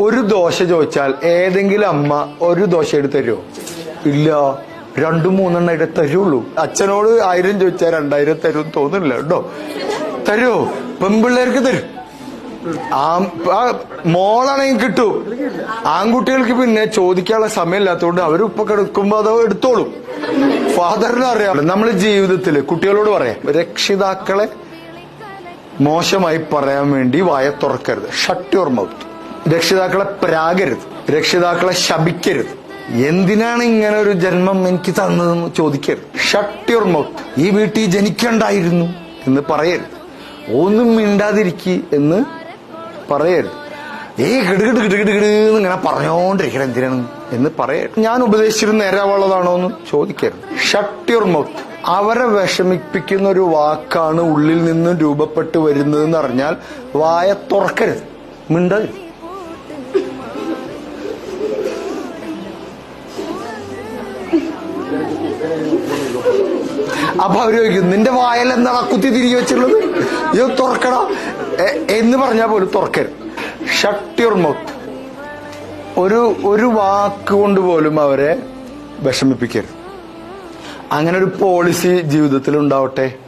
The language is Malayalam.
ഒരു ദോശ ചോദിച്ചാൽ ഏതെങ്കിലും അമ്മ ഒരു ദോശ എടുത്ത് തരുമോ? ഇല്ല, 2-3 തരുള്ളൂ. അച്ഛനോട് 1000 ചോദിച്ചാൽ 2000 തരും തോന്നുന്നില്ല കേട്ടോ. തരുമോ? പെൺപിള്ളേർക്ക് തരും. മോളാണെങ്കിൽ കിട്ടും. ആൺകുട്ടികൾക്ക് പിന്നെ ചോദിക്കാനുള്ള സമയമില്ലാത്തതുകൊണ്ട് അവർ ഉപ്പ കിടക്കുമ്പോ അത് എടുത്തോളും. ഫാദറിനെ അറിയാം. നമ്മൾ ജീവിതത്തില് കുട്ടികളോട് പറയാം, രക്ഷിതാക്കളെ മോശമായി പറയാൻ വേണ്ടി വായ തുറക്കരുത്. Shut your mouth. രക്ഷിതാക്കളെ പ്രാകരുത്, രക്ഷിതാക്കളെ ശപിക്കരുത്. എന്തിനാണ് ഇങ്ങനെ ഒരു ജന്മം എനിക്ക് തന്നതെന്ന് ചോദിക്കരുത്. Shut your mouth. ഈ വീട്ടിൽ ജനിക്കണ്ടായിരുന്നു എന്ന് പറയരുത്. ഒന്നും മിണ്ടാതിരിക്കി എന്ന് പറയരുത്. കിടുകിടുകിടുകിടുകിടുന്ന് ഇങ്ങനെ പറഞ്ഞോണ്ടിരിക്കണം എന്തിനാണ് എന്ന് പറയരുത്. ഞാൻ ഉപദേശിച്ചിരുന്ന നേരാവുള്ളതാണോ എന്ന് ചോദിക്കരുത്. Shut your mouth. അവരെ വിഷമിപ്പിക്കുന്ന ഒരു വാക്കാണ് ഉള്ളിൽ നിന്നും രൂപപ്പെട്ടു വരുന്നതെന്ന് അറിഞ്ഞാൽ വായ തുറക്കരുത്, മിണ്ടരുത്. അപ്പൊ അവര് ചോദിക്കും, നിന്റെ വായൽ എന്താണ് കുത്തി തിരികെ വെച്ചുള്ളത്, ഇത് തുറക്കട എന്ന് പറഞ്ഞാൽ പോലും തുറക്കരുത്. Shut your mouth. ഒരു വാക്കുകൊണ്ട് പോലും അവരെ വിഷമിപ്പിക്കരുത്. അങ്ങനെ ഒരു പോളിസി ജീവിതത്തിൽ ഉണ്ടാവട്ടെ.